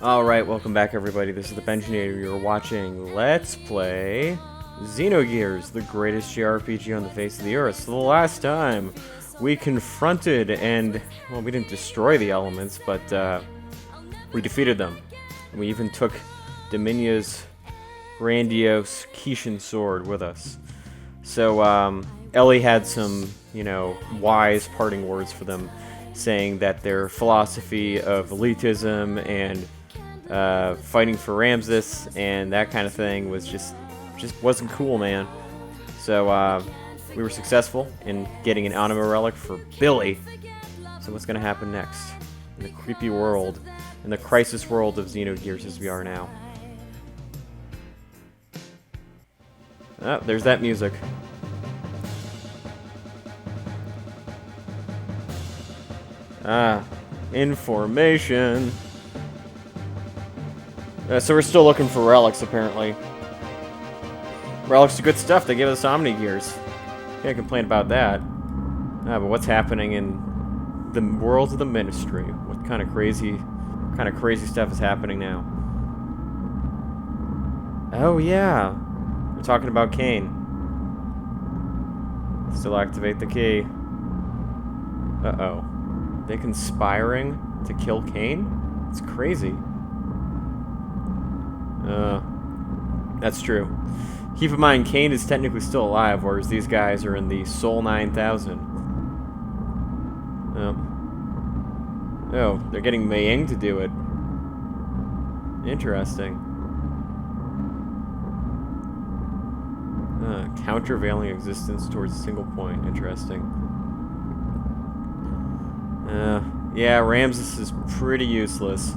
Alright, welcome back everybody. This is the Benjinator. You're watching Let's Play Xenogears, the greatest JRPG on the face of the earth. So the last time we confronted and, well, we didn't destroy the elements, but we defeated them. And we even took Dominia's grandiose Kishin sword with us. So Elly had some, wise parting words for them, saying that their philosophy of elitism and fighting for Ramsus and that kind of thing was just wasn't cool, man. So we were successful in getting an Anima Relic for Billy. So what's gonna happen next in the creepy world, in the crisis world of Xenogears as we are now? Oh, there's that music. Information. So we're still looking for relics, apparently. Relics are good stuff. They give us Omni-Gears. Can't complain about that. But what's happening in the world of the Ministry? What kind of crazy stuff is happening now? Oh yeah, we're talking about Cain. Still activate the key. Uh-oh. They conspiring to kill Cain? It's crazy. That's true. Keep in mind, Cain is technically still alive, whereas these guys are in the Soul 9000. Oh, they're getting Mei Ying to do it. Interesting. Countervailing existence towards a single point. Interesting. Yeah, Ramsus is pretty useless.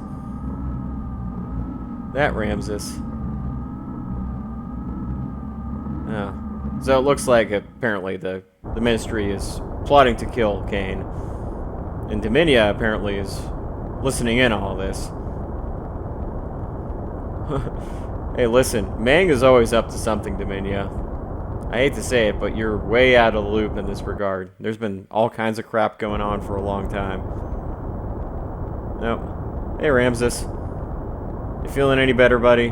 That Ramsus. So it looks like apparently the Ministry is plotting to kill Cain, and Dominia apparently is listening in on all this. Hey, listen, Mang is always up to something, Dominia. I hate to say it, but you're way out of the loop in this regard. There's been all kinds of crap going on for a long time. Nope. Hey, Ramsus. You feeling any better, buddy?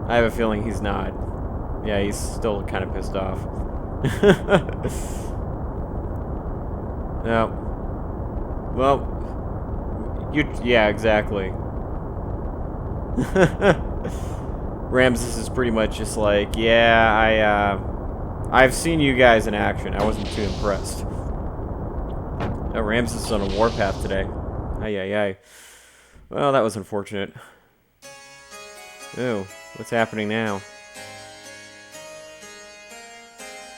I have a feeling he's not. Yeah, he's still kind of pissed off. No. Well, yeah, exactly. Ramsus is pretty much just like, yeah, I've seen you guys in action. I wasn't too impressed. Oh, Ramsus is on a warpath today. Ay. Well, that was unfortunate. Oh, what's happening now?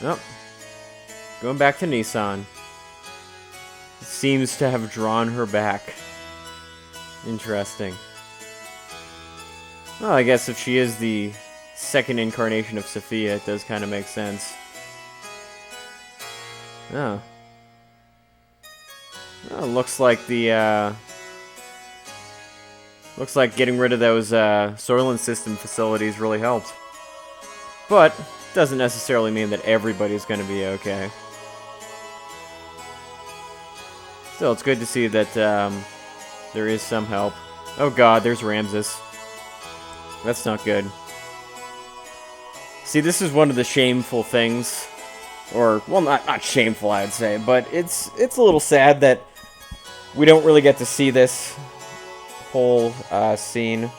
Oh, going back to Nisan. Seems to have drawn her back. Interesting. Well, I guess if she is the second incarnation of Sophia, it does kind of make sense. Oh. Well, looks like looks like getting rid of those Soylent System facilities really helped. But doesn't necessarily mean that everybody's going to be okay. Still, it's good to see that there is some help. Oh god, there's Ramsus. That's not good. See, this is one of the shameful things. Or, well, not shameful, I'd say, but it's a little sad that we don't really get to see this whole scene.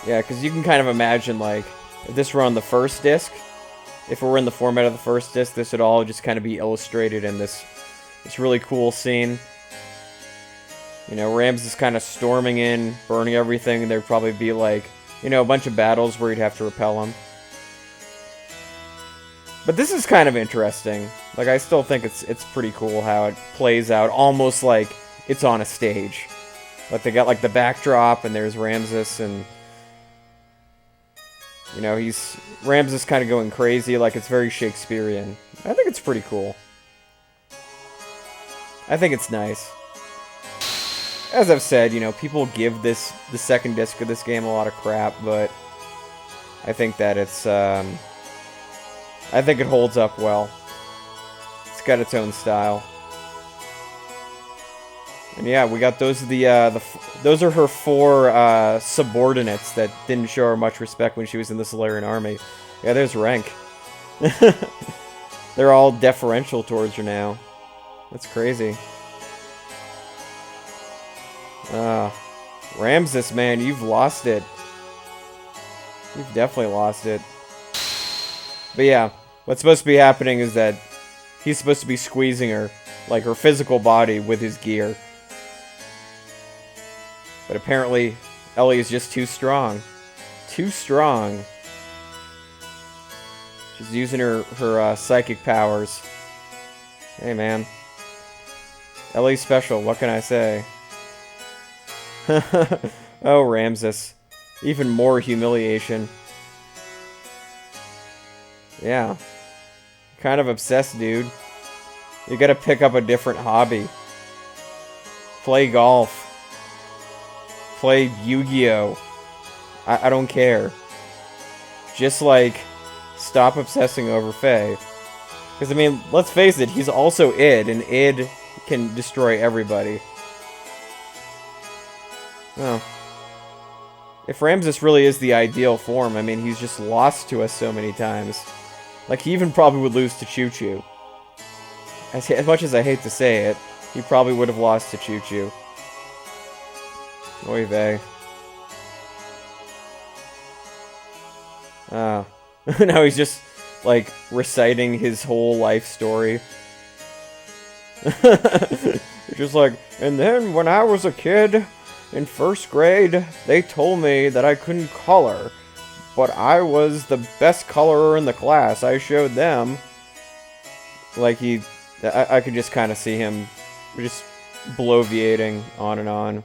Yeah, because you can kind of imagine, like, if this were on the first disc, if it were in the format of the first disc, this would all just kind of be illustrated in this really cool scene. Ramsus kind of storming in, burning everything, and there'd probably be, like, a bunch of battles where you'd have to repel him. But this is kind of interesting. Like, I still think it's pretty cool how it plays out, almost like it's on a stage. Like, they got, like, the backdrop, and there's Ramsus, and Ramsus kind of going crazy, like it's very Shakespearean. I think it's pretty cool. I think it's nice. As I've said, people give the second disc of this game a lot of crap, but I think that it's I think it holds up well. It's got its own style. And yeah, we got those are those are her 4 subordinates that didn't show her much respect when she was in the Solarian army. Yeah, there's rank. They're all deferential towards her now. That's crazy. Ramsus, man, you've lost it. You've definitely lost it. But yeah, what's supposed to be happening is that he's supposed to be squeezing her, like her physical body, with his gear. But apparently, Elly is just too strong. Too strong. She's using her psychic powers. Hey, man. Elly's special, what can I say? Oh, Ramsus. Even more humiliation. Yeah. Kind of obsessed, dude. You gotta pick up a different hobby. Play golf. Play Yu-Gi-Oh! I don't care. Just, like, stop obsessing over Faye. Because, I mean, let's face it, he's also id, and id can destroy everybody. Oh. If Ramsus really is the ideal form, I mean, he's just lost to us so many times. Like, he even probably would lose to Choo Choo. As much as I hate to say it, he probably would have lost to Choo Choo. Oy vey. Now he's just, like, reciting his whole life story. Just like, and then when I was a kid, in 1st grade, they told me that I couldn't color. But I was the best colorer in the class. I showed them. Like, I could just kind of see him just bloviating on and on.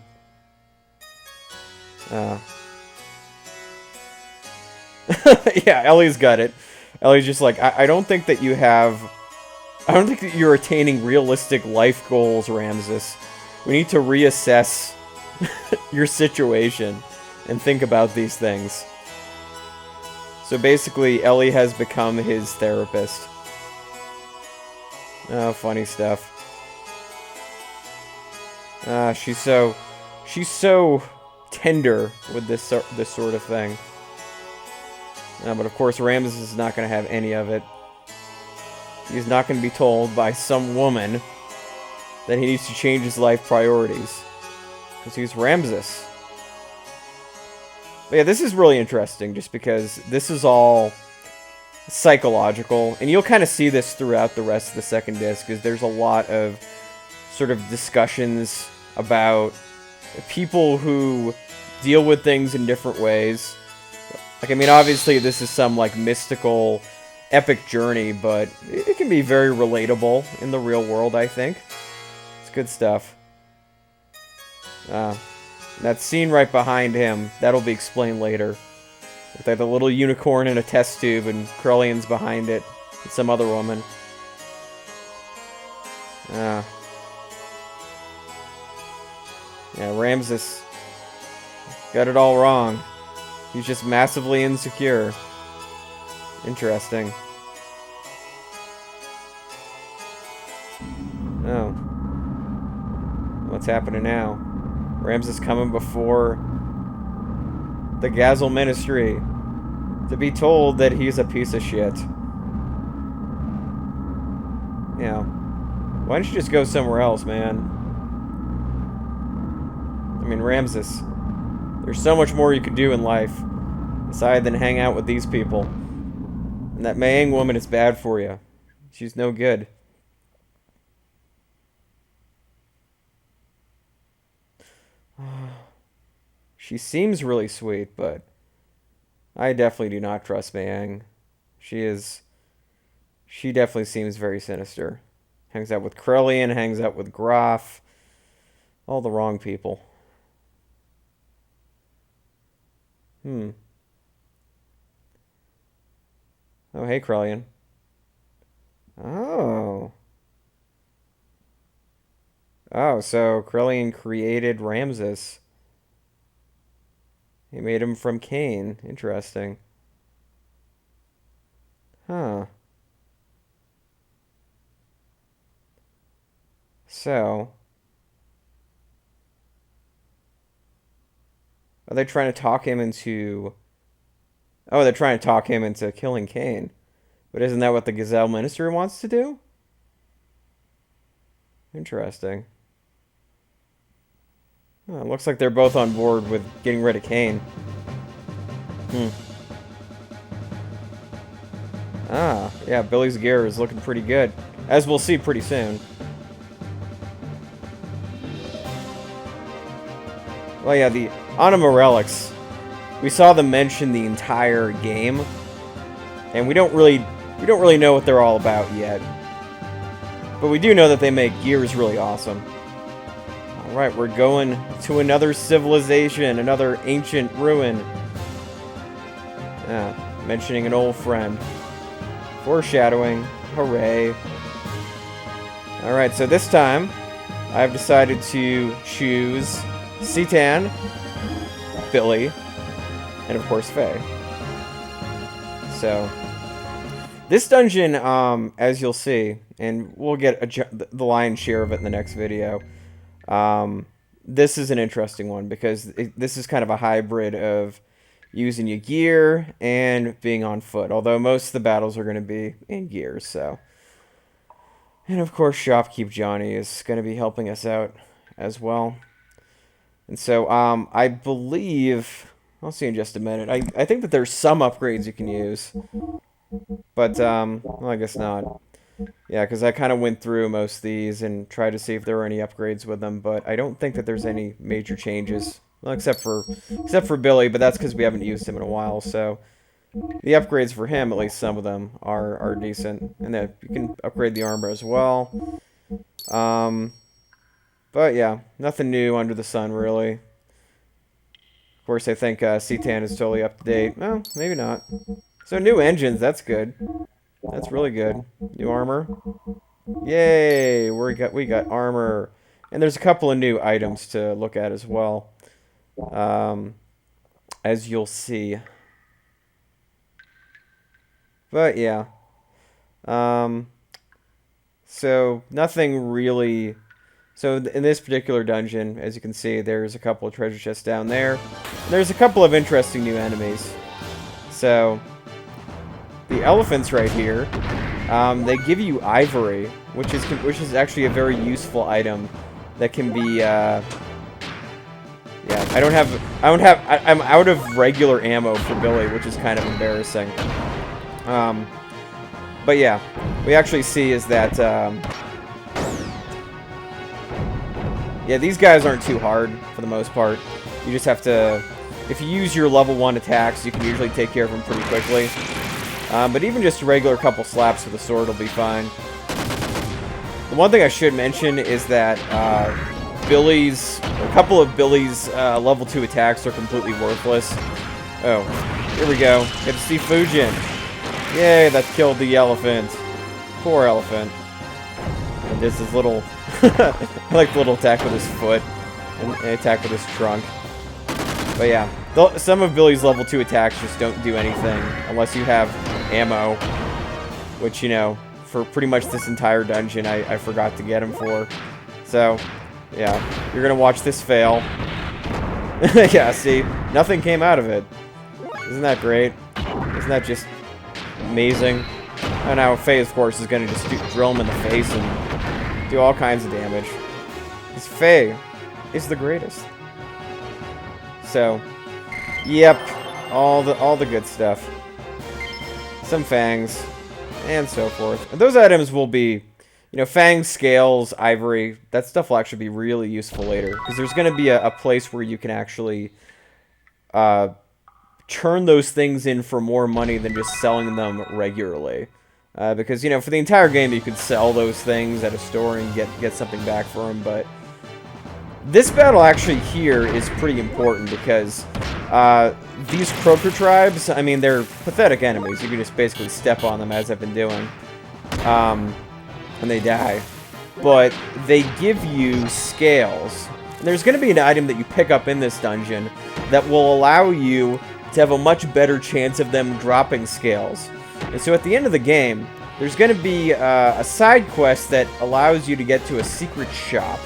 Yeah, Elly's got it. Elly's just like, I don't think that you have... I don't think that you're attaining realistic life goals, Ramsus. We need to reassess your situation and think about these things. So basically, Elly has become his therapist. Oh, funny stuff. She's so tender with this sort of thing. But of course, Ramsus is not going to have any of it. He's not going to be told by some woman that he needs to change his life priorities. Because he's Ramsus. But yeah, this is really interesting, just because this is all psychological. And you'll kind of see this throughout the rest of the second disc, because there's a lot of sort of discussions about people who deal with things in different ways. Like, I mean, obviously this is some, like, mystical, epic journey, but it can be very relatable in the real world, I think. It's good stuff. That scene right behind him, that'll be explained later. With like, the little unicorn in a test tube, and Krellian's behind it, and some other woman. Yeah, Ramsus got it all wrong. He's just massively insecure. Interesting. Oh. What's happening now? Ramsus coming before the Gazel Ministry to be told that he's a piece of shit. Yeah. Why don't you just go somewhere else, man? I mean, Ramsus, there's so much more you could do in life aside than hang out with these people. And that Mayang woman is bad for you. She's no good. She seems really sweet, but I definitely do not trust Mayang. She definitely seems very sinister. Hangs out with Krellian, hangs out with Graf. All the wrong people. Oh, hey, Krellian. Oh. Oh, so Krellian created Ramsus. He made him from Cain. Interesting. Huh. So... Are they trying to talk him into... Oh, they're trying to talk him into killing Cain. But isn't that what the Gazel Ministry wants to do? Interesting. Oh, it looks like they're both on board with getting rid of Cain. Ah, yeah, Billy's gear is looking pretty good. As we'll see pretty soon. Well, yeah, the Anima Relics. We saw them mention the entire game. And we don't really know what they're all about yet. But we do know that they make gears really awesome. Alright, we're going to another civilization, another ancient ruin. Yeah, mentioning an old friend. Foreshadowing. Hooray. Alright, so this time, I've decided to choose Citan, Billy, and of course Faye. So, this dungeon, as you'll see, and we'll get the lion's share of it in the next video, this is an interesting one because this is kind of a hybrid of using your gear and being on foot, although most of the battles are going to be in gears, so. And of course, Shopkeep Johnny is going to be helping us out as well. And so, I believe, I'll see in just a minute, I think that there's some upgrades you can use, but, well, I guess not. Yeah, because I kind of went through most of these and tried to see if there were any upgrades with them, but I don't think that there's any major changes. Well, except for Billy, but that's because we haven't used him in a while, so the upgrades for him, at least some of them, are decent. And then you can upgrade the armor as well. But yeah, nothing new under the sun, really. Of course, I think Citan is totally up to date. Well, maybe not. So new engines, that's good. That's really good. New armor. Yay! We got armor. And there's a couple of new items to look at as well. As you'll see. But yeah. So nothing really. So in this particular dungeon, as you can see, there's a couple of treasure chests down there. There's a couple of interesting new enemies. So the elephants right here, they give you ivory, which is actually a very useful item that can be. Yeah, I'm out of regular ammo for Billy, which is kind of embarrassing. But yeah, we actually see is that. Yeah, these guys aren't too hard for the most part. You just have to, if you use your level 1 attacks, you can usually take care of them pretty quickly. But even just a regular couple slaps with a sword will be fine. The one thing I should mention is that a couple of Billy's level 2 attacks are completely worthless. Oh, here we go. Get to see Fujin. Yay, that killed the elephant. Poor elephant. And there's this little, I like the little attack with his foot and attack with his trunk. But yeah, some of Billy's level 2 attacks just don't do anything unless you have ammo, which, you know, for pretty much this entire dungeon, I forgot to get him for. So, yeah, you're gonna watch this fail. Yeah, see, nothing came out of it. Isn't that great? Isn't that just amazing? And now Faye, of course, is gonna just drill him in the face and do all kinds of damage. Because Faye is the greatest. So, yep, all the good stuff. Some fangs, and so forth. And those items will be, you know, fangs, scales, ivory. That stuff will actually be really useful later. Because there's going to be a place where you can actually turn those things in for more money than just selling them regularly. Because, you know, for the entire game you could sell those things at a store and get something back for them, but this battle actually here is pretty important because these croaker tribes, I mean, they're pathetic enemies. You can just basically step on them as I've been doing, and they die. But they give you scales. And there's going to be an item that you pick up in this dungeon that will allow you to have a much better chance of them dropping scales. And so at the end of the game, there's going to be a side quest that allows you to get to a secret shop.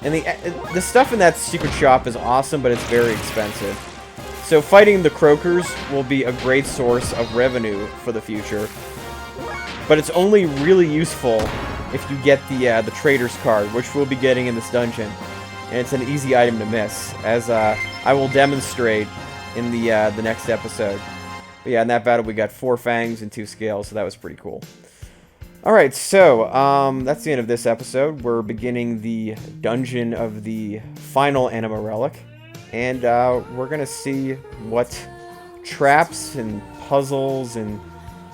And the stuff in that secret shop is awesome, but it's very expensive. So fighting the croakers will be a great source of revenue for the future. But it's only really useful if you get the trader's card, which we'll be getting in this dungeon. And it's an easy item to miss, as I will demonstrate in the next episode. But yeah, in that battle we got 4 fangs and 2 scales, so that was pretty cool. Alright, so that's the end of this episode. We're beginning the dungeon of the final Anima Relic. And we're going to see what traps and puzzles and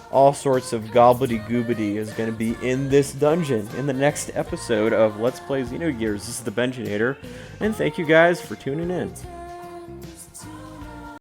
all sorts of gobbly-goobity is going to be in this dungeon in the next episode of Let's Play Xenogears. This is the Benjinator, and thank you guys for tuning in.